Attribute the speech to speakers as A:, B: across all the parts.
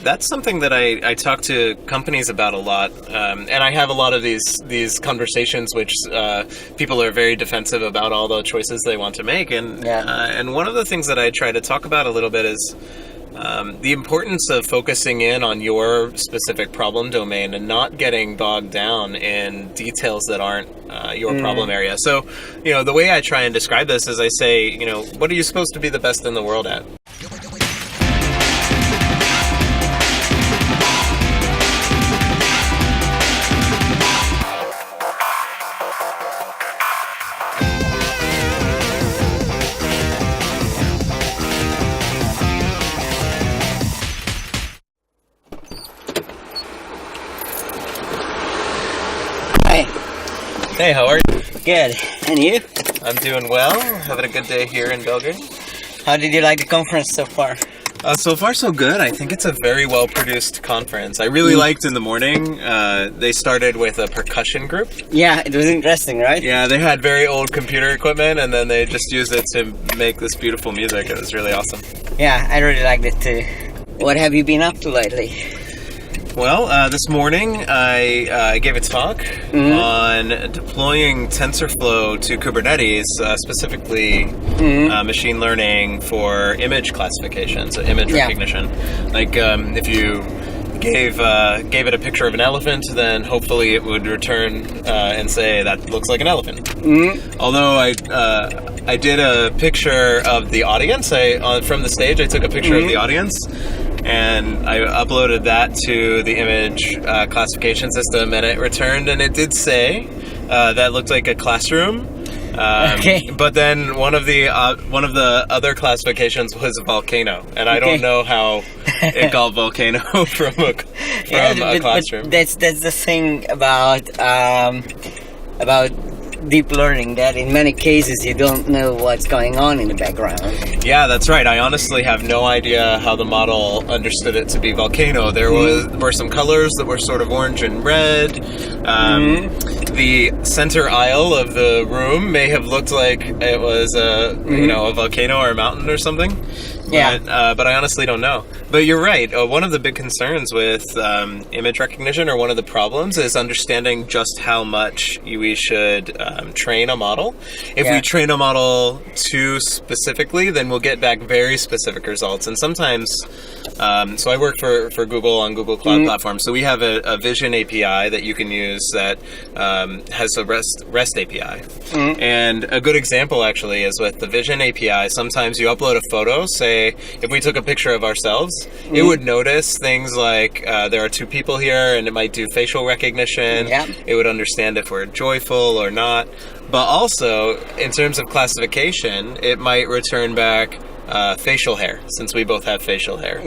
A: That's something that I talk to companies about a lot, and I have a lot of these conversations which people are very defensive about all the choices they want to make, and one of the things that I try to talk about a little bit is the importance of focusing in on your specific problem domain and not getting bogged down in details that aren't your problem area. So, the way I try and describe this is I say, what are you supposed to be the best in the world at? Hey, how are you?
B: Good. And you?
A: I'm doing well. Having a good day here in Belgrade.
B: How did you like the conference so far?
A: So far, so good. I think it's a very well-produced conference. I really liked in the morning. They started with a percussion group.
B: Yeah, it was interesting, right?
A: Yeah, they had very old computer equipment, and then they just used it to make this beautiful music. It was really awesome.
B: Yeah, I really liked it too. What have you been up to lately?
A: Well, this morning I gave a talk on deploying Tensorflow to Kubernetes, specifically machine learning for image classification, so image recognition. Like if you gave it a picture of an elephant, then hopefully it would return and say that looks like an elephant. Although I did a picture of the audience. From the stage, I took a picture of the audience. And I uploaded that to the image classification system, and it returned, and it did say that looked like a classroom. But then one of the other classifications was a volcano, and I don't know how it got volcano from a classroom.
B: But that's the thing about deep learning, that in many cases you don't know what's going on in the background.
A: Yeah, that's right. I honestly have no idea how the model understood it to be volcano. There were some colors that were sort of orange and red. The center aisle of the room may have looked like it was a volcano or a mountain or something. But I honestly don't know. But you're right. One of the big concerns with image recognition, or one of the problems, is understanding just how much we should train a model. If we train a model too specifically, then we'll get back very specific results. And sometimes, so I work for Google on Google Cloud Platform. So we have a Vision API that you can use that has a REST API. And a good example actually is with the Vision API. Sometimes you upload a photo, say if we took a picture of ourselves, it would notice things like there are two people here, and it might do facial recognition. It would understand if we're joyful or not. But also, in terms of classification, it might return back facial hair, since we both have facial hair.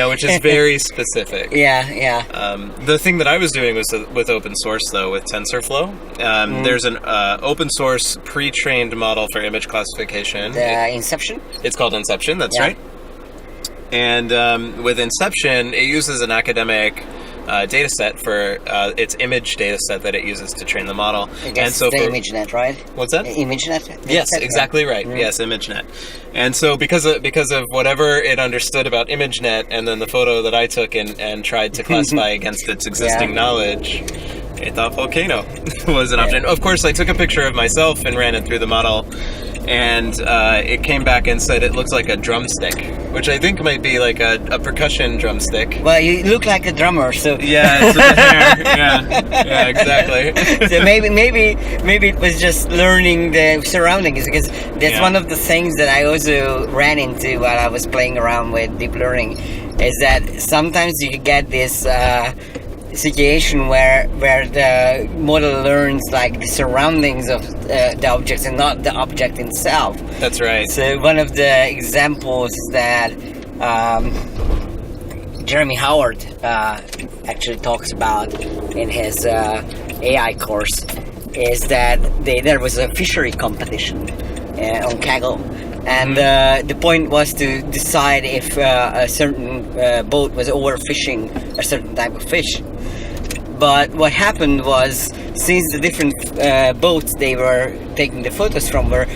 A: Which is very specific. The thing that I was doing was with open source, though, with TensorFlow. There's an open source pre-trained model for image classification.
B: Inception?
A: It's called Inception, that's right. And with Inception, it uses an academic data set for its image data set that it uses to train the model.
B: And so the ImageNet, right?
A: What's that?
B: ImageNet?
A: Yes, exactly right. Yes, ImageNet. And so because of whatever it understood about ImageNet, and then the photo that I took and tried to classify against its existing knowledge, it thought volcano was an option. Of course, I took a picture of myself and ran it through the model, and it came back and said it looks like a drumstick, which I think might be like a percussion drumstick.
B: Well, you look like a drummer, so...
A: Yeah, it's the hair. Yeah, exactly.
B: So maybe it was just learning the surroundings, because that's one of the things that I also ran into while I was playing around with deep learning, is that sometimes you get this situation where the model learns like the surroundings of the objects and not the object itself.
A: That's right.
B: So one of the examples that Jeremy Howard actually talks about in his AI course is that there was a fishery competition on Kaggle, and the point was to decide if a certain boat was overfishing a certain type of fish. But what happened was, since the different boats they were taking the photos from were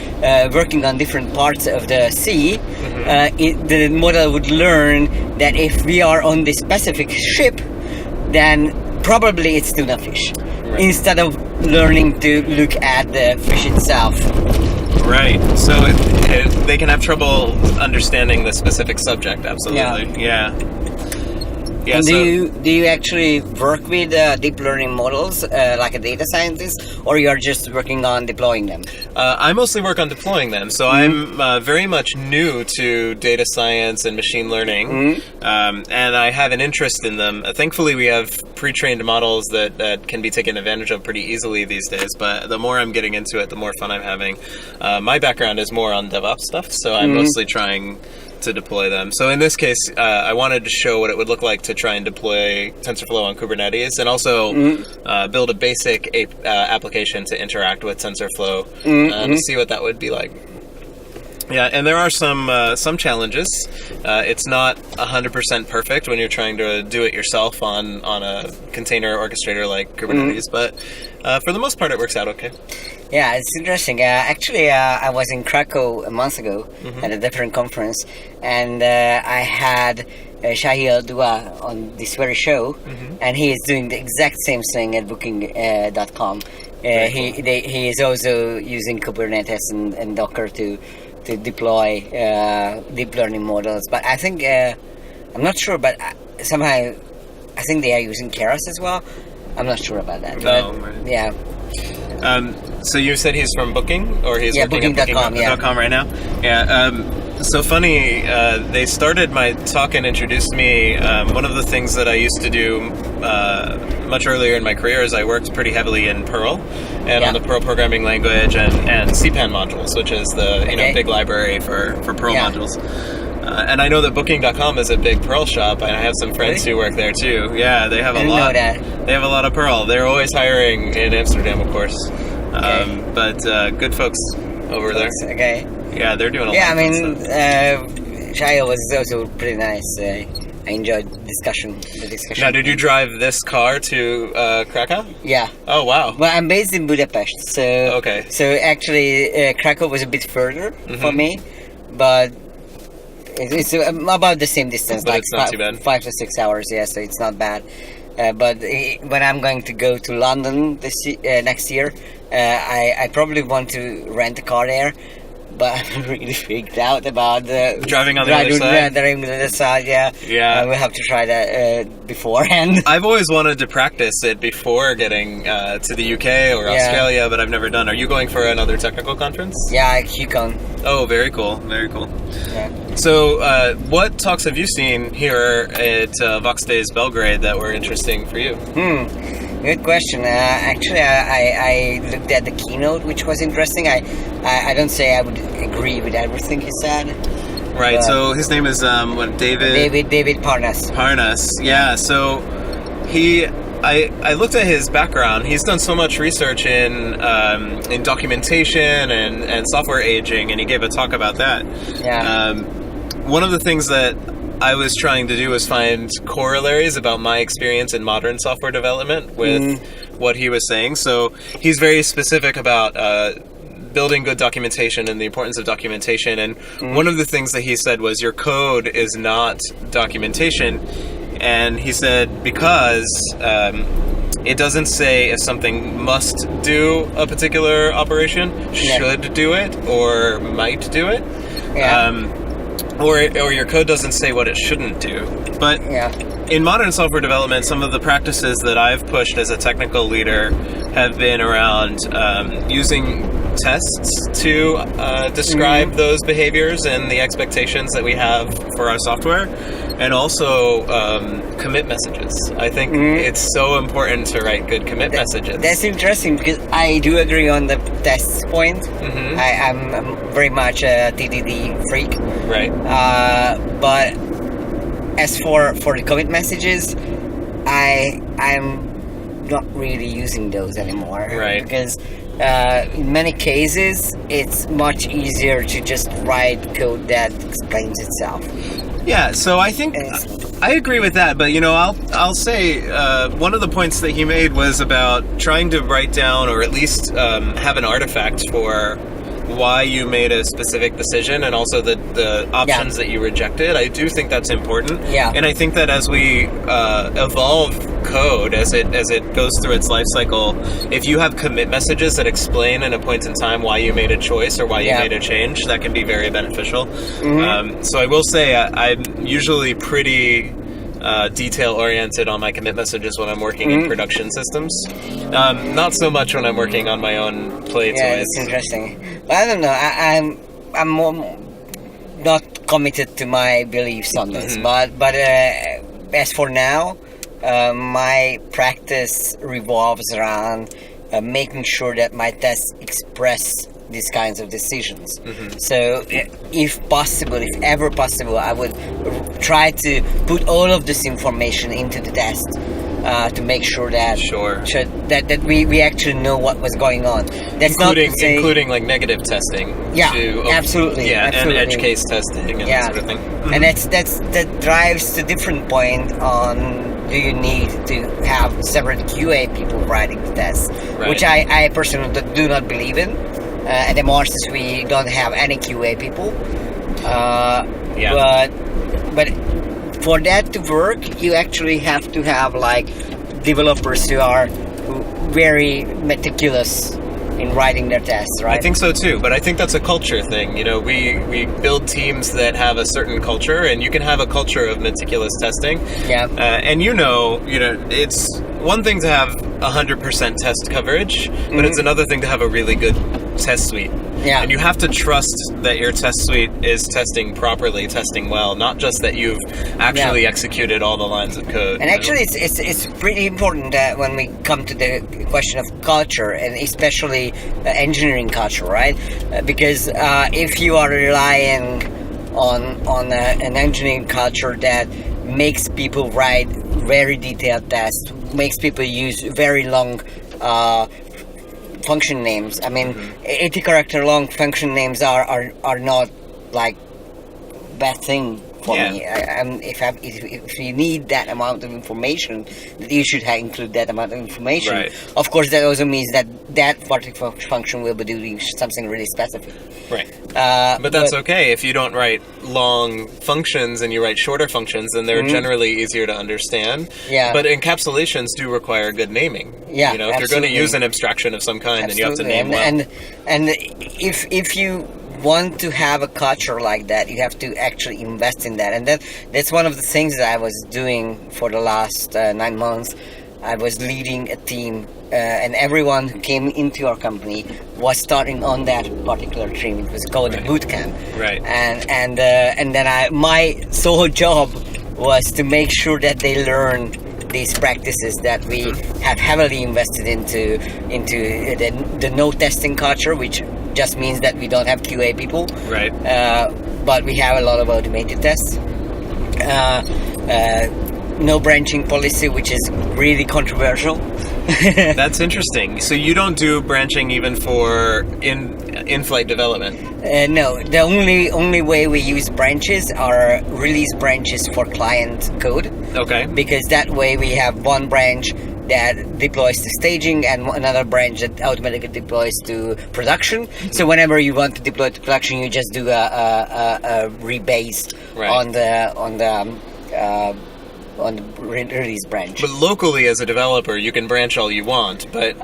B: working on different parts of the sea, the model would learn that if we are on this specific ship, then probably it's tuna fish, instead of learning to look at the fish itself.
A: Right. So they can have trouble understanding the specific subject. Absolutely. Yeah.
B: And do you actually work with deep learning models like a data scientist, or you are just working on deploying them?
A: I mostly work on deploying them. So I'm very much new to data science and machine learning, and I have an interest in them. Thankfully, we have pre-trained models that can be taken advantage of pretty easily these days. But the more I'm getting into it, the more fun I'm having. My background is more on DevOps stuff, so I'm mostly trying to deploy them. So in this case, I wanted to show what it would look like to try and deploy TensorFlow on Kubernetes, and also build a basic application to interact with TensorFlow to see what that would be like. Yeah, and there are some challenges. It's not 100% perfect when you're trying to do it yourself on a container orchestrator like Kubernetes, but for the most part, it works out okay.
B: Yeah, it's interesting. Actually, I was in Krakow a month ago at a different conference, and I had Shahil Dua on this very show, and he is doing the exact same thing at Booking.com. He is also using Kubernetes and Docker to deploy deep learning models. But I think, I'm not sure, but somehow I think they are using Keras as well. I'm not sure about that.
A: No,
B: but,
A: right.
B: Yeah.
A: So you said he's from Booking, or he's working at
B: Booking.com
A: right now? Yeah. So funny, they started my talk and introduced me. One of the things that I used to do much earlier in my career is I worked pretty heavily in Perl and on the Perl programming language and CPAN modules, which is the big library for Perl modules. And I know that Booking.com is a big Perl shop, and I have some friends who work there too. Yeah, they have a lot. They have a lot of Perl. They're always hiring in Amsterdam, of course. But good folks over there.
B: Okay.
A: Yeah, they're doing a lot.
B: Yeah,
A: of
B: I mean, Shia was also pretty nice. I enjoyed the discussion.
A: Now, did you drive this car to Krakow?
B: Yeah.
A: Oh, wow.
B: Well, I'm based in Budapest, so
A: okay.
B: So actually, Krakow was a bit further for me, but it's about the same distance,
A: but
B: like
A: it's not too bad.
B: 5 to 6 hours. Yeah, so it's not bad. But when I'm going to go to London next year, I probably want to rent a car there. But I'm really freaked out about
A: driving on the other side.
B: Driving on the other side, yeah. We'll have to try that beforehand.
A: I've always wanted to practice it before getting to the UK or Australia, but I've never done. Are you going for another technical conference?
B: Yeah, QCon.
A: Oh, very cool, very cool.
B: Yeah.
A: So, what talks have you seen here at Vox Days Belgrade that were interesting for you?
B: Good question. Actually, I looked at the keynote, which was interesting. I don't say I would agree with everything he said.
A: Right. So his name is
B: David Parnas.
A: Parnas. Yeah. So I looked at his background. He's done so much research in documentation and software aging, and he gave a talk about that.
B: Yeah.
A: One of the things that I was trying to do was find corollaries about my experience in modern software development with what he was saying. So he's very specific about building good documentation and the importance of documentation. And one of the things that he said was your code is not documentation. And he said because it doesn't say if something must do a particular operation, should do it, or might do it.
B: Yeah.
A: Or your code doesn't say what it shouldn't do. But in modern software development, some of the practices that I've pushed as a technical leader have been around using tests to describe those behaviors and the expectations that we have for our software, and also commit messages. I think it's so important to write good commit messages. That's
B: interesting because I do agree on the tests point. I'm very much a TDD freak.
A: Right.
B: But as for the commit messages, I'm not really using those anymore.
A: Right.
B: Because in many cases, it's much easier to just write code that explains itself.
A: Yeah, so I think I agree with that, but I'll say one of the points that he made was about trying to write down or at least have an artifact for why you made a specific decision and also the options that you rejected. I do think that's important.
B: Yeah.
A: And I think that as we evolve code, as it goes through its life cycle, if you have commit messages that explain in a point in time why you made a choice or why you made a change, that can be very beneficial. So I will say I'm usually pretty detail-oriented on my commit messages when I'm working in production systems. Not so much when I'm working on my own play toys.
B: Yeah, it's interesting. But I don't know. I'm more not committed to my beliefs on this. But as for now, my practice revolves around making sure that my tests express these kinds of decisions. So if ever possible, I would try to put all of this information into the test to make sure that that we actually know what was going on. That's
A: including like negative testing.
B: Yeah, absolutely.
A: Yeah,
B: absolutely.
A: and edge case testing and that sort of thing.
B: And that drives the different point on, do you need to have separate QA people writing the tests, which I personally do not believe in. At the Masters, we don't have any QA people. But for that to work, you actually have to have like developers who are very meticulous in writing their tests, right?
A: I think so too, but I think that's a culture thing. We build teams that have a certain culture, and you can have a culture of meticulous testing.
B: Yeah.
A: And it's one thing to have 100% test coverage, but it's another thing to have a really good test suite.
B: Yeah.
A: And you have to trust that your test suite is testing properly, testing well, not just that you've actually executed all the lines of code.
B: And actually, it's pretty important that when we come to the question of culture, and especially engineering culture, right? Because if you are relying on an engineering culture that makes people write very detailed tests, makes people use very long function names. I mean, 80 character long function names are not like bad thing for me. If you need that amount of information, you should include that amount of information.
A: Right.
B: Of course, that also means that particular function will be doing something really specific.
A: Right. But that's okay. If you don't write long functions and you write shorter functions, then they're generally easier to understand.
B: Yeah.
A: But encapsulations do require good naming.
B: Yeah,
A: if you're going to use an abstraction of some kind, then you have to name well.
B: And if you want to have a culture like that, you have to actually invest in that. And that's one of the things that I was doing for the last 9 months. I was leading a team, and everyone who came into our company was starting on that particular stream. It was called the boot camp.
A: Right.
B: And then my sole job was to make sure that they learn these practices that we have heavily invested into the no testing culture, which just means that we don't have QA people.
A: Right.
B: But we have a lot of automated tests. No branching policy, which is really controversial.
A: That's interesting. So you don't do branching even for in-flight development?
B: No. The only way we use branches are release branches for client code.
A: Okay.
B: Because that way we have one branch that deploys to staging and another branch that automatically deploys to production. So whenever you want to deploy to production, you just do a rebase on the release branch.
A: But locally, as a developer, you can branch all you want, but...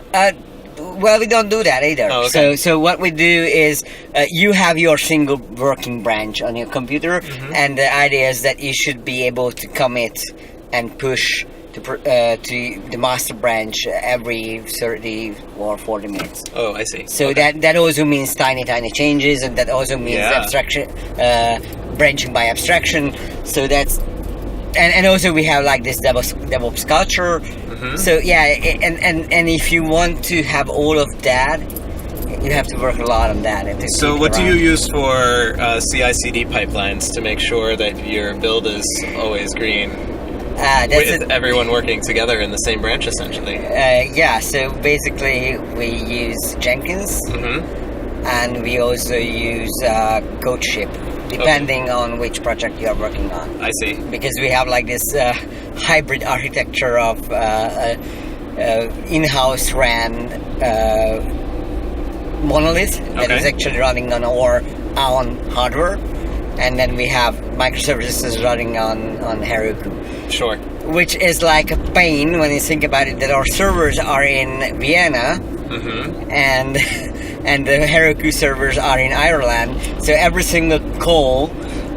B: well, we don't do that either.
A: Oh, okay.
B: So what we do is you have your single working branch on your computer, and the idea is that you should be able to commit and push to the master branch every 30 or 40 minutes.
A: Oh, I see.
B: So that also means tiny changes, and that also means abstraction, branching by abstraction. So that's and also we have like this DevOps culture. So and if you want to have all of that, you have to work a lot on that.
A: So what do you use for CI/CD pipelines to make sure that your build is always green? With everyone working together in the same branch, essentially.
B: So basically we use Jenkins, and we also use CodeShip. depending on which project you are working on.
A: I see.
B: Because we have like this hybrid architecture of in-house ran monolith that is actually running on our own hardware, and then we have microservices running on Heroku.
A: Sure.
B: Which is like a pain when you think about it, that our servers are in Vienna, and the Heroku servers are in Ireland, so every single call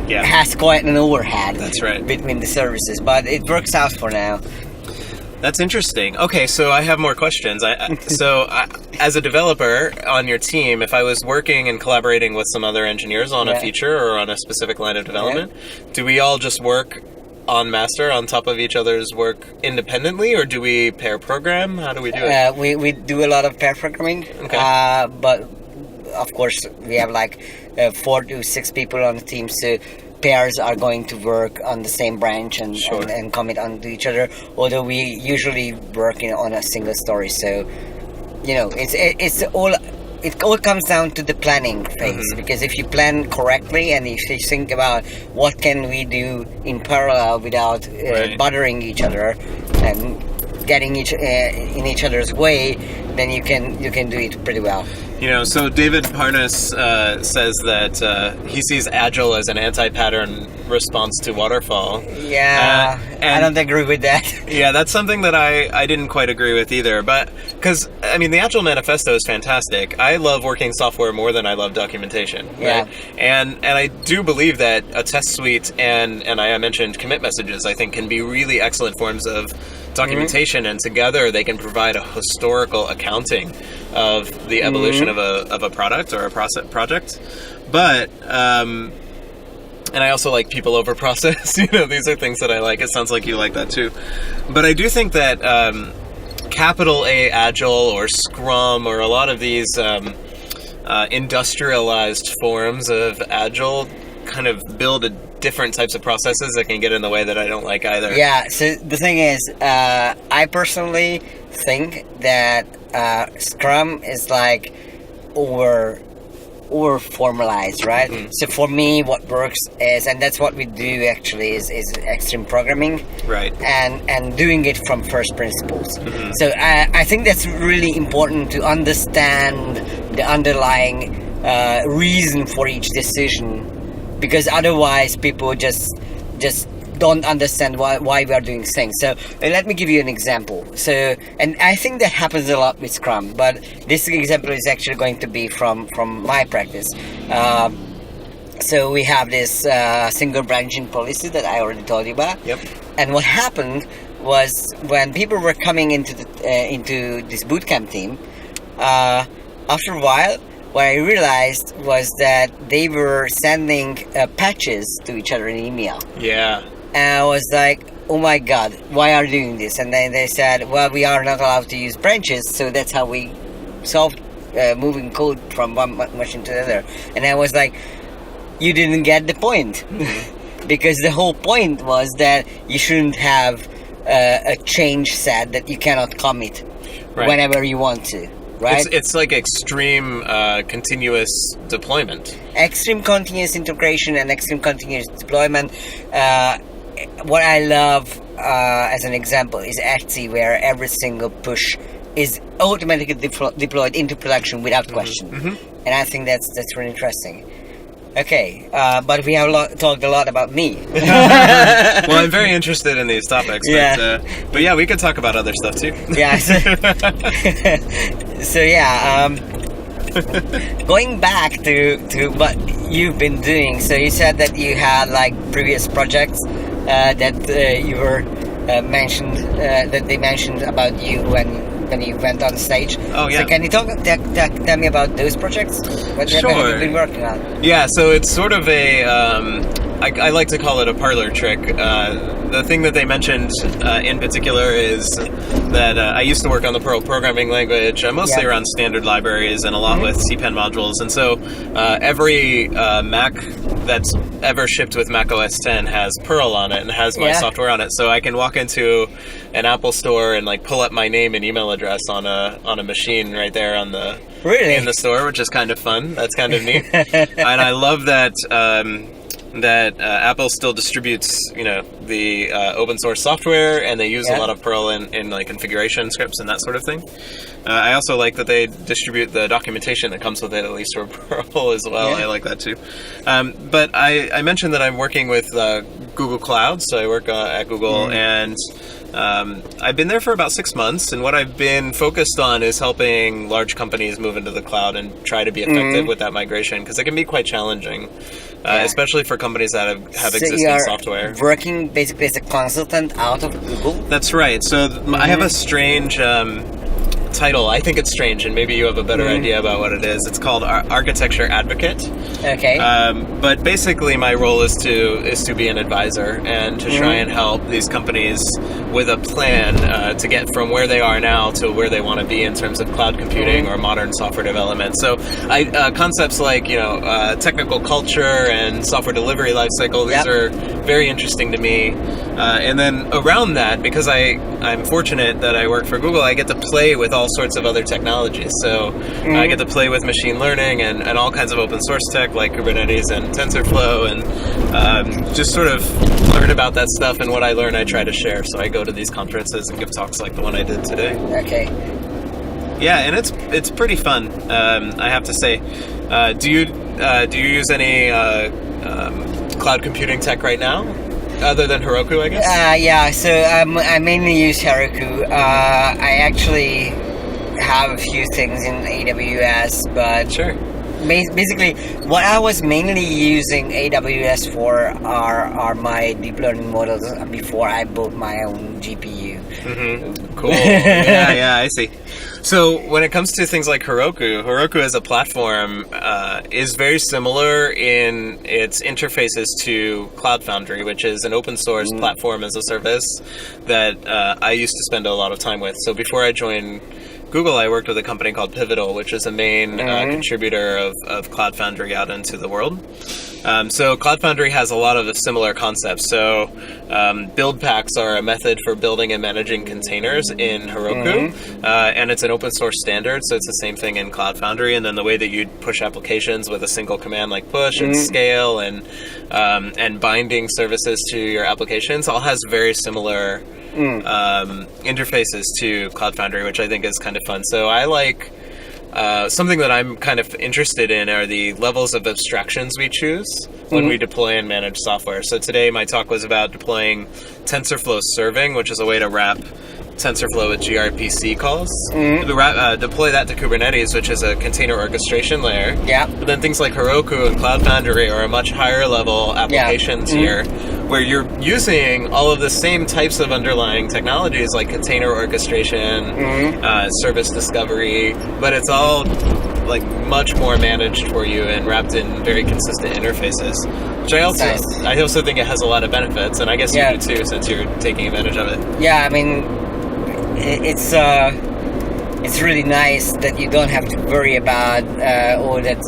B: has quite an overhead.
A: That's right.
B: Between the services, but it works out for now.
A: That's interesting. Okay, so I have more questions. As a developer on your team, if I was working and collaborating with some other engineers on a feature or on a specific line of development, do we all just work on master on top of each other's work independently, or do we pair program? How do we do it?
B: We do a lot of pair programming, but of course we have like 4 to 6 people on the team, so pairs are going to work on the same branch and commit onto each other, although we usually work on a single story. So it all comes down to the planning phase, because if you plan correctly and if you think about what can we do in parallel without bothering each other and getting in each other's way, then you can do it pretty well.
A: So David Parnas says that he sees Agile as an anti-pattern response to waterfall.
B: Yeah, I don't agree with that.
A: Yeah, that's something that I didn't quite agree with either. But because the Agile Manifesto is fantastic. I love working software more than I love documentation. Right? And I do believe that a test suite and I mentioned commit messages, I think, can be really excellent forms of documentation, and together they can provide a historical accounting of the evolution of a product or a project. But and I also like people over process. These are things that I like. It sounds like you like that too. But I do think that capital A Agile or Scrum or a lot of these industrialized forms of Agile kind of build different types of processes that can get in the way that I don't like either.
B: Yeah, so the thing is, I personally think that Scrum is like over formalized, right? So for me, what works is, and that's what we do actually, is extreme programming,
A: right?
B: And doing it from first principles. So I think that's really important to understand the underlying reason for each decision, because otherwise people just don't understand why we are doing things. So let me give you an example. So, and I think that happens a lot with Scrum, but this example is actually going to be from my practice. So we have this single branching policy that I already told you about.
A: Yep.
B: And what happened was, when people were coming into this bootcamp team, after a while, what I realized was that they were sending patches to each other in email.
A: Yeah.
B: And I was like, oh my god, why are you doing this? And then they said, well, we are not allowed to use branches, so that's how we solved moving code from one machine to the other. And I was like, you didn't get the point. Because the whole point was that you shouldn't have a change set that you cannot commit whenever you want to. Right?
A: It's like extreme continuous deployment.
B: Extreme continuous integration and extreme continuous deployment. What I love as an example is Etsy, where every single push is automatically deployed into production without question. And I think that's really interesting. Okay, but we have talked a lot about me.
A: Well, I'm very interested in these topics. But yeah, we could talk about other stuff too.
B: So going back to what you've been doing. So you said that you had like previous projects that you were mentioned that they mentioned about you when you went on stage.
A: Oh yeah.
B: So can you tell me about those projects? What have you been working on?
A: Yeah, so it's sort of a I like to call it a parlor trick. The thing that they mentioned in particular is that I used to work on the Perl programming language, mostly around standard libraries and a lot with CPen modules. And so every Mac that's ever shipped with Mac OS X has Perl on it and has my software on it. So I can walk into an Apple store and like pull up my name and email address on a machine right there on the in the store, which is kind of fun. That's kind of neat. And I love that that Apple still distributes, the open source software, and they use a lot of Perl in like configuration scripts and that sort of thing. I also like that they distribute the documentation that comes with it, at least for Perl as well. I like that too. But I mentioned that I'm working with Google Cloud, so I work at Google, and I've been there for about 6 months, and what I've been focused on is helping large companies move into the cloud and try to be effective with that migration, because it can be quite challenging, especially for companies that have existing software.
B: Working basically as a consultant out of Google?
A: That's right. So I have a strange title. I think it's strange, and maybe you have a better idea about what it is. It's called Architecture Advocate.
B: Okay.
A: But basically, my role is to be an advisor and to try and help these companies with a plan to get from where they are now to where they want to be in terms of cloud computing or modern software development. So, concepts like technical culture and software delivery lifecycle. These are very interesting to me. And then around that, because I'm fortunate that I work for Google, I get to play with all sorts of other technologies. So I get to play with machine learning and all kinds of open source tech like Kubernetes and Tensorflow, and just sort of learn about that stuff. And what I learn, I try to share. So I go to these conferences and give talks like the one I did today.
B: Okay.
A: Yeah, and it's pretty fun. I have to say. Do you use any cloud computing tech right now? Other than Heroku, I guess?
B: So I mainly use Heroku. I actually have a few things in AWS, but
A: sure.
B: Basically, what I was mainly using AWS for are my deep learning models before I built my own GPU.
A: Cool. Yeah, I see. So when it comes to things like Heroku as a platform is very similar in its interfaces to Cloud Foundry, which is an open source platform as a service that I used to spend a lot of time with. So before I joined Google, I worked with a company called Pivotal, which is a main contributor of Cloud Foundry out into the world. So Cloud Foundry has a lot of similar concepts. So build packs are a method for building and managing containers in Heroku, and it's an open source standard, so it's the same thing in Cloud Foundry. And then the way that you push applications with a single command like push and scale and binding services to your applications all has very similar interfaces to Cloud Foundry, which I think is kind of fun. So I like something that I'm kind of interested in are the levels of abstractions we choose when we deploy and manage software. So today my talk was about deploying TensorFlow serving, which is a way to wrap TensorFlow with gRPC calls. Deploy that to Kubernetes, which is a container orchestration layer. But then things like Heroku and Cloud Foundry are a much higher level application tier, where you're using all of the same types of underlying technologies like container orchestration, service discovery, but it's all like much more managed for you and wrapped in very consistent interfaces. Which I also think it has a lot of benefits, and I guess you do too, since you're taking advantage of it.
B: Yeah, I mean, it's really nice that you don't have to worry about all that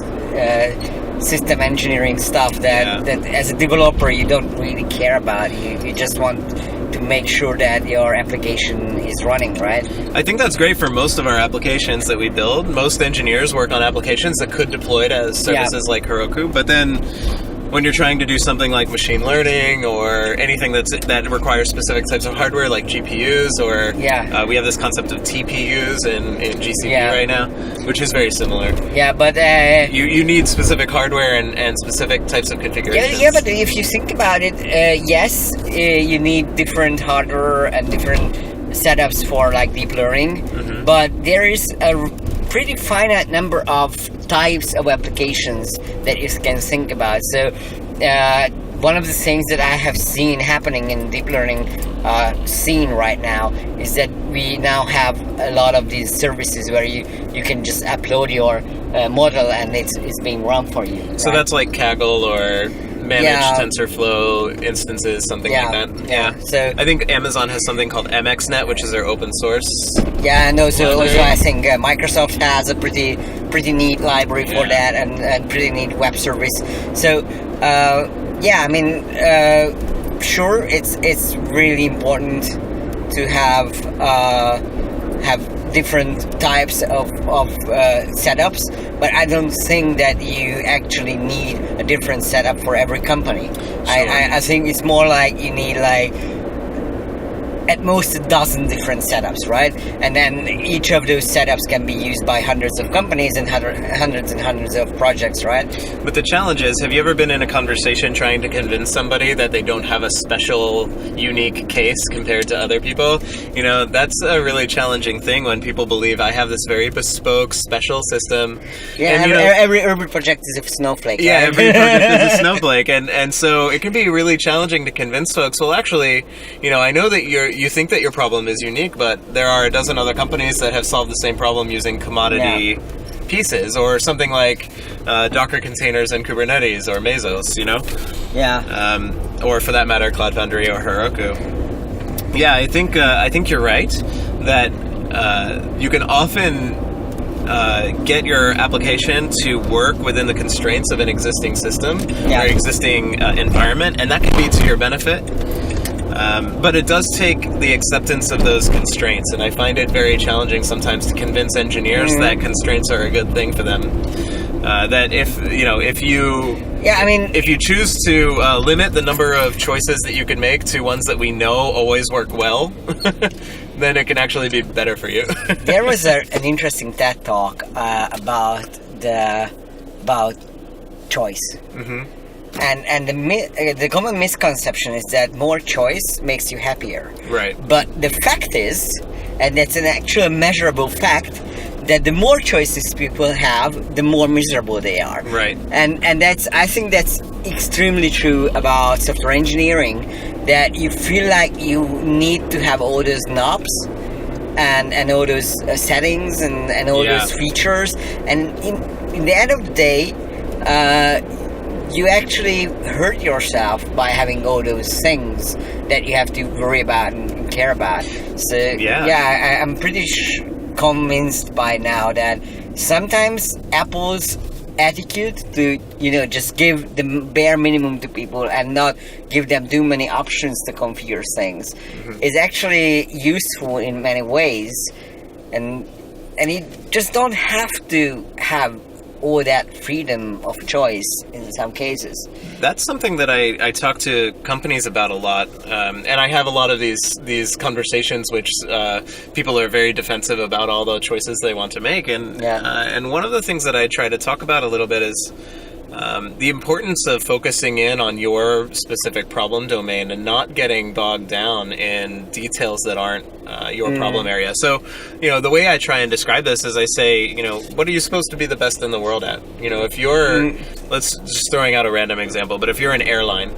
B: system engineering stuff that as a developer you don't really care about. You just want to make sure that your application is running, right?
A: I think that's great for most of our applications that we build. Most engineers work on applications that could deploy it as services like Heroku, but then when you're trying to do something like machine learning or anything that requires specific types of hardware like GPUs or we have this concept of TPUs in GCP right now, which is very similar.
B: Yeah, but
A: you need specific hardware and specific types of configurations.
B: Yeah, but if you think about it, yes, you need different hardware and different setups for like deep learning, but there is a pretty finite number of types of applications that you can think about. So one of the things that I have seen happening in deep learning scene right now is that we now have a lot of these services where you can just upload your model and it's being run for you.
A: So that's like Kaggle or managed TensorFlow instances, something like that.
B: So
A: I think Amazon has something called MXNet, which is their open source.
B: Yeah, and also I think Microsoft has a pretty neat library for that and pretty neat web service. So I mean, sure, it's really important to have have different types of setups, but I don't think that you actually need a different setup for every company.
A: Sure.
B: I think it's more like you need like at most a dozen different setups, right? And then each of those setups can be used by hundreds of companies and hundreds and hundreds of projects, right?
A: But the challenge is, have you ever been in a conversation trying to convince somebody that they don't have a special, unique case compared to other people? You know, that's a really challenging thing when people believe I have this very bespoke, special system.
B: Yeah,
A: and,
B: every project is a snowflake.
A: Yeah,
B: right?
A: every project is a snowflake. And so it can be really challenging to convince folks, well, actually, you know, I know that you think that your problem is unique, but there are a dozen other companies that have solved the same problem using commodity pieces, or something like Docker containers and Kubernetes or Mesos, you know?
B: Yeah.
A: Or for that matter, Cloud Foundry or Heroku. Yeah, I think you're right that you can often get your application to work within the constraints of an existing system or existing environment, and that can be to your benefit. But it does take the acceptance of those constraints, and I find it very challenging sometimes to convince engineers that constraints are a good thing for them. That if you choose to limit the number of choices that you can make to ones that we know always work well, then it can actually be better for you.
B: There was an interesting TED talk about choice. Mm-hmm. And the common misconception is that more choice makes you happier.
A: Right.
B: But the fact is, and it's an actual measurable fact, that the more choices people have, the more miserable they are.
A: Right.
B: And I think that's extremely true about software engineering, that you feel like you need to have all those knobs and all those settings and all those features. And in the end of the day, you actually hurt yourself by having all those things that you have to worry about and care about. So I'm pretty convinced by now that sometimes Apple's attitude to just give the bare minimum to people and not give them too many options to configure things is actually useful in many ways, and you just don't have to have all that freedom of choice in some cases.
A: That's something that I talk to companies about a lot, and I have a lot of these conversations which people are very defensive about all the choices they want to make, and one of the things that I try to talk about a little bit is the importance of focusing in on your specific problem domain and not getting bogged down in details that aren't your problem area. So, the way I try and describe this is I say, what are you supposed to be the best in the world at? If you're, let's just throwing out a random example, but if you're an airline,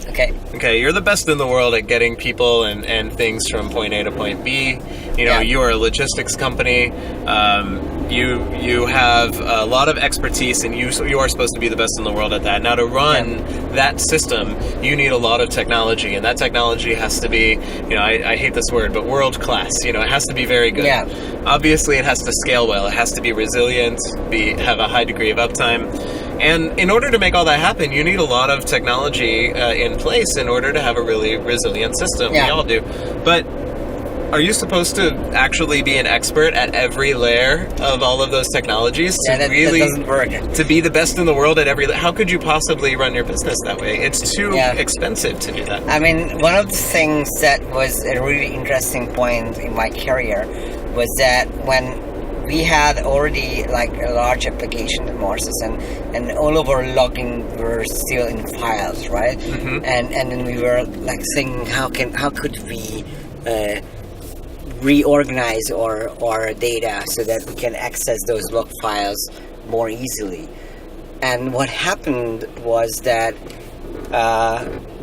A: Okay, you're the best in the world at getting people and things from point A to point B. You are a logistics company. You have a lot of expertise, and you are supposed to be the best in the world at that. Now, to run that system, you need a lot of technology, and that technology has to be, I hate this word, but world class. It has to be very good.
B: Yeah.
A: Obviously, it has to scale well. It has to be resilient, have a high degree of uptime. And in order to make all that happen, you need a lot of technology in place in order to have a really resilient system.
B: Yeah.
A: We all do. But are you supposed to actually be an expert at every layer of all of those technologies
B: that doesn't work.
A: To be the best in the world at every? How could you possibly run your business that way? It's too expensive to do that.
B: I mean, one of the things that was a really interesting point in my career was that when we had already like a large application at Morses, and all of our logging were still in files, right? Mm-hmm. And then we were like thinking, how could we reorganize our data so that we can access those log files more easily. And what happened was that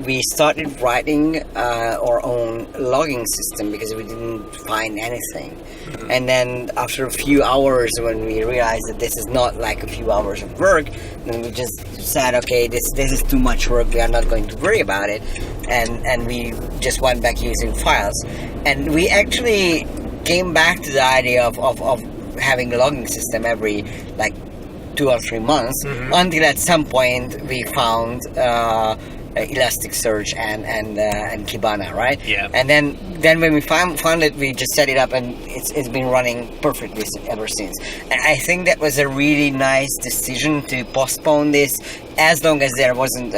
B: we started writing our own logging system because we didn't find anything. Mm-hmm. And then after a few hours, when we realized that this is not like a few hours of work, then we just said, okay, this is too much work, we are not going to worry about it. And we just went back using files. And we actually came back to the idea of having a logging system every like 2 or 3 months, until at some point we found Elasticsearch and Kibana, right?
A: Yeah.
B: And then when we found it, we just set it up, and it's been running perfectly ever since. And I think that was a really nice decision to postpone this, as long as there wasn't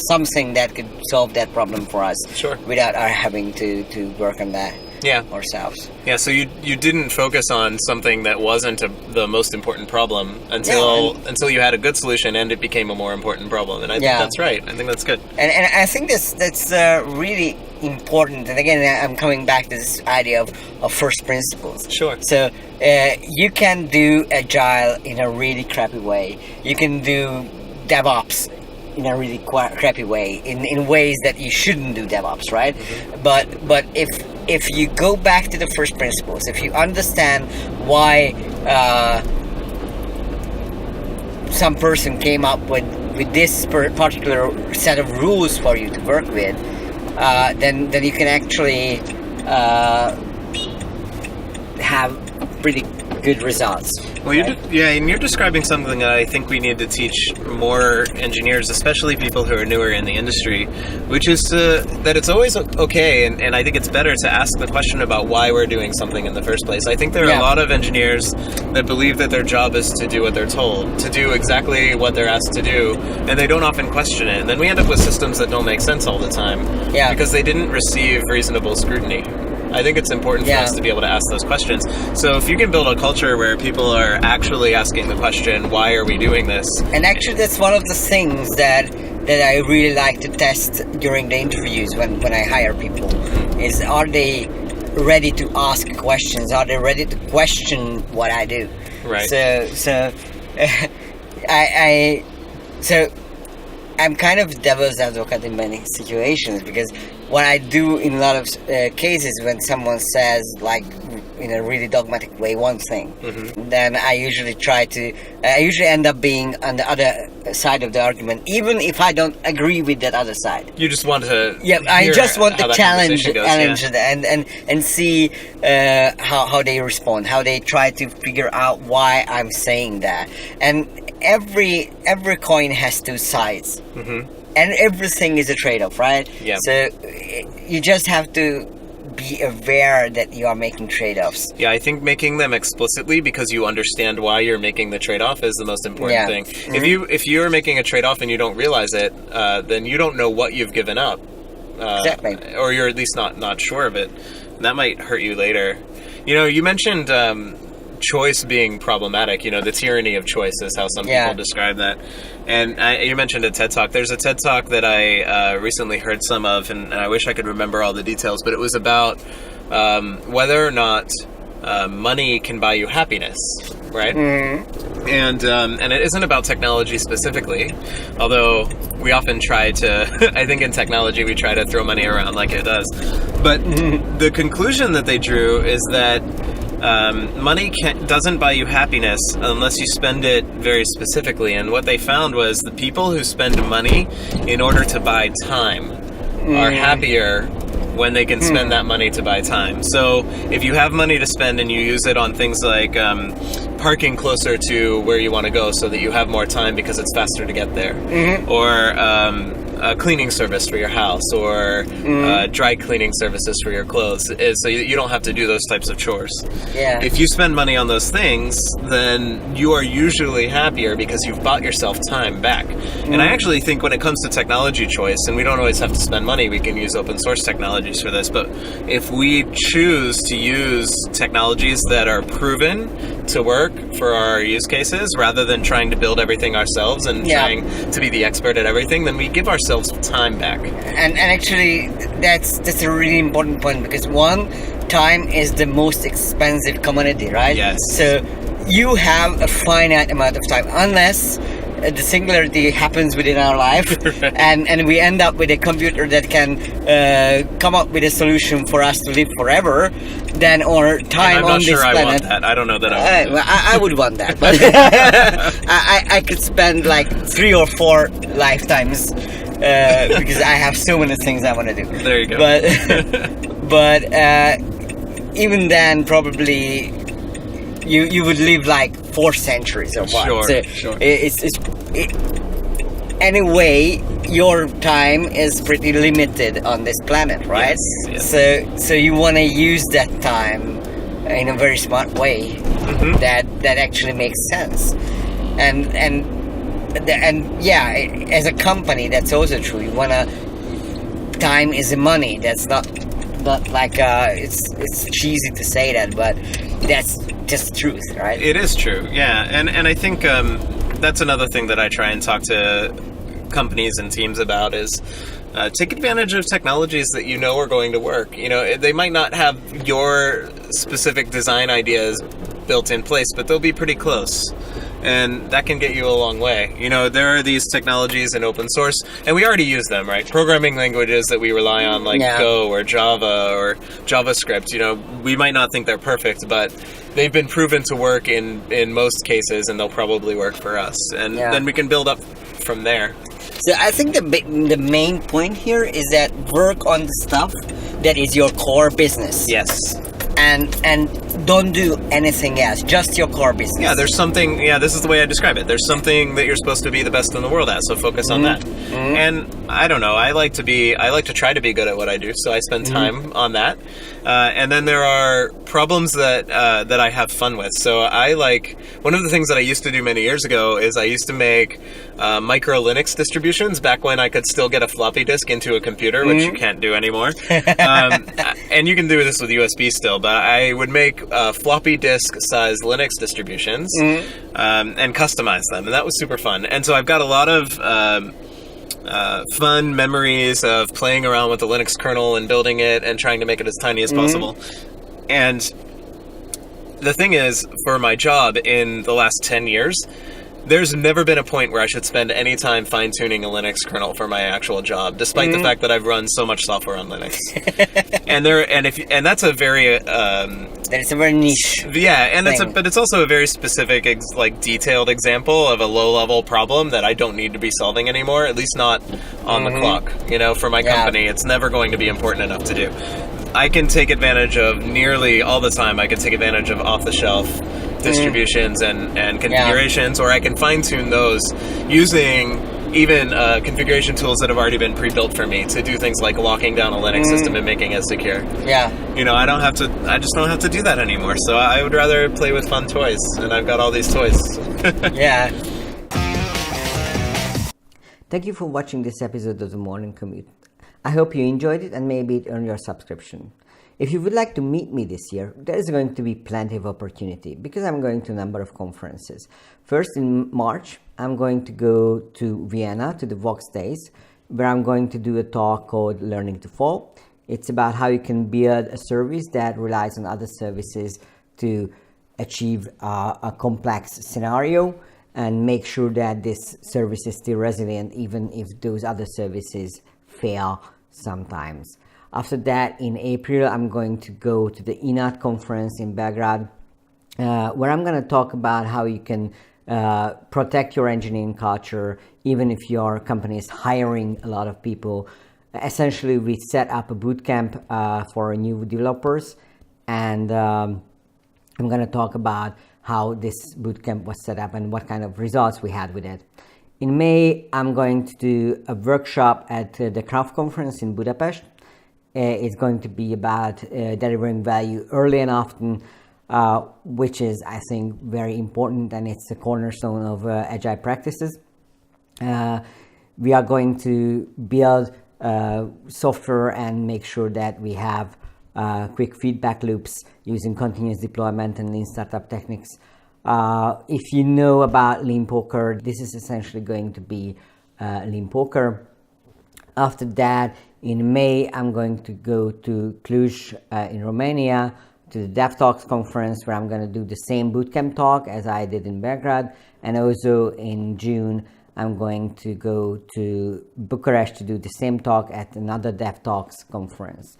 B: something that could solve that problem for us.
A: Sure.
B: Without our having to work on that.
A: Yeah.
B: Ourselves.
A: Yeah, so you didn't focus on something that wasn't the most important problem until you had a good solution and it became a more important problem. And I think that's right. I think that's good.
B: And I think that's really important. And again, I'm coming back to this idea of first principles.
A: Sure.
B: So you can do Agile in a really crappy way. You can do DevOps in a really crappy way, in ways that you shouldn't do DevOps, right? Mm-hmm. But if you go back to the first principles, if you understand why some person came up with this particular set of rules for you to work with, then you can actually have pretty good results.
A: Well, and you're describing something that I think we need to teach more engineers, especially people who are newer in the industry, which is that it's always okay, and I think it's better to ask the question about why we're doing something in the first place. I think there are a lot of engineers that believe that their job is to do what they're told, to do exactly what they're asked to do, and they don't often question it. And then we end up with systems that don't make sense all the time because they didn't receive reasonable scrutiny. I think it's important for us to be able to ask those questions. So if you can build a culture where people are actually asking the question, why are we doing this?
B: And actually that's one of the things that I really like to test during the interviews when I hire people, is are they ready to ask questions? Are they ready to question what I do?
A: Right.
B: So I'm kind of devil's advocate in many situations, because what I do in a lot of cases, when someone says, like, in a really dogmatic way, one thing, then I usually end up being on the other side of the argument, even if I don't agree with that other side.
A: You just want to
B: I just want to challenge
A: goes,
B: and see how they respond, how they try to figure out why I'm saying that. And every coin has two sides, and everything is a trade-off, right?
A: Yeah.
B: So you just have to be aware that you are making trade-offs.
A: Yeah, I think making them explicitly, because you understand why you're making the trade-off, is the most important thing. If you're making a trade-off and you don't realize it, then you don't know what you've given up.
B: Exactly.
A: Or you're at least not sure of it. And that might hurt you later. You mentioned choice being problematic. The tyranny of choice is how some people describe that. And you mentioned a TED Talk. There's a TED Talk that I recently heard some of, and I wish I could remember all the details, but it was about whether or not money can buy you happiness, right? And it isn't about technology specifically, although we often try to, I think in technology we try to throw money around like it does. But the conclusion that they drew is that money doesn't buy you happiness unless you spend it very specifically. And what they found was the people who spend money in order to buy time are happier when they can spend that money to buy time. So if you have money to spend and you use it on things like parking closer to where you want to go so that you have more time because it's faster to get there, or a cleaning service for your house, or dry cleaning services for your clothes, so you don't have to do those types of chores.
B: Yeah.
A: If you spend money on those things, then you are usually happier because you've bought yourself time back. And I actually think when it comes to technology choice, and we don't always have to spend money, we can use open source technologies for this, but if we choose to use technologies that are proven to work for our use cases, rather than trying to build everything ourselves and trying to be the expert at everything, then we give ourselves time back.
B: And actually, that's a really important point, because one, time is the most expensive commodity, right?
A: Yes.
B: So you have a finite amount of time, unless the singularity happens within our life, and we end up with a computer that can come up with a solution for us to live forever, then our time on this planet.
A: I'm not sure I want that. I don't know that I want that.
B: I would want that, but I could spend like 3 or 4 lifetimes because I have so many things I want to do.
A: There you go.
B: But even then, probably you would live like 4 centuries or what.
A: Sure,
B: so
A: sure.
B: anyway, your time is pretty limited on this planet, right?
A: Yes.
B: So you want to use that time in a very smart way that actually makes sense. And yeah, as a company, that's also true. You want to, time is money. That's not like it's cheesy to say that, but that's just truth, right?
A: It is true, yeah. And I think that's another thing that I try and talk to companies and teams about is take advantage of technologies that you know are going to work. You know, they might not have your specific design ideas built in place, but they'll be pretty close. And that can get you a long way. You know, there are these technologies in open source, and we already use them, right? Programming languages that we rely on, like Go or Java or JavaScript, you know, we might not think they're perfect, but they've been proven to work in most cases, and they'll probably work for us. And then we can build up from there.
B: So I think the main point here is that work on the stuff that is your core business.
A: Yes.
B: And don't do anything else, just your core business.
A: Yeah, there's something, this is the way I describe it. There's something that you're supposed to be the best in the world at, so focus on that. And I don't know, I like to try to be good at what I do, so I spend time on that. And then there are problems that I have fun with. So one of the things that I used to do many years ago is I used to make micro Linux distributions back when I could still get a floppy disk into a computer, which you can't do anymore. And you can do this with USB still, but I would make floppy disk size Linux distributions and customize them, and that was super fun. And so I've got a lot of fun memories of playing around with the Linux kernel and building it and trying to make it as tiny as possible. And the thing is, for my job in the last 10 years, there's never been a point where I should spend any time fine-tuning a Linux kernel for my actual job, despite the fact that I've run so much software on Linux. and that's a very
B: that's a very niche.
A: Yeah, and it's also a very specific, detailed example of a low-level problem that I don't need to be solving anymore. At least not on the clock. You know, for my company, it's never going to be important enough to do. I can take advantage of nearly all the time. I can take advantage of off-the-shelf distributions and configurations, or I can fine-tune those using even configuration tools that have already been pre-built for me to do things like locking down a Linux system and making it secure.
B: Yeah.
A: You know, I just don't have to do that anymore. So I would rather play with fun toys, and I've got all these toys.
B: Yeah.
C: Thank you for watching this episode of The Morning Commute. I hope you enjoyed it and maybe it earned your subscription. If you would like to meet me this year, there is going to be plenty of opportunity because I'm going to a number of conferences. First, in March, I'm going to go to Vienna to the Vox Days, where I'm going to do a talk called Learning to Fall. It's about how you can build a service that relies on other services to achieve a complex scenario and make sure that this service is still resilient even if those other services fail sometimes. After that, in April, I'm going to go to the ENAT conference in Belgrade, where I'm going to talk about how you can protect your engineering culture, even if your company is hiring a lot of people. Essentially, we set up a bootcamp for new developers, and I'm going to talk about how this bootcamp was set up and what kind of results we had with it. In May, I'm going to do a workshop at the Craft conference in Budapest. It's going to be about delivering value early and often, which is, I think, very important, and it's the cornerstone of Agile practices. We are going to build software and make sure that we have quick feedback loops using continuous deployment and lean startup techniques. If you know about Lean Poker, this is essentially going to be Lean Poker. After that, in May, I'm going to go to Cluj in Romania to the DevTalks conference, where I'm going to do the same bootcamp talk as I did in Belgrade. And also in June, I'm going to go to Bucharest to do the same talk at another DevTalks conference.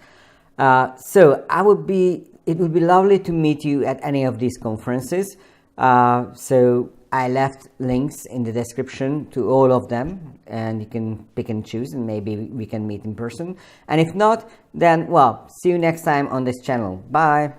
C: So it would be lovely to meet you at any of these conferences. So I left links in the description to all of them, and you can pick and choose, and maybe we can meet in person. And if not, then, well, see you next time on this channel. Bye.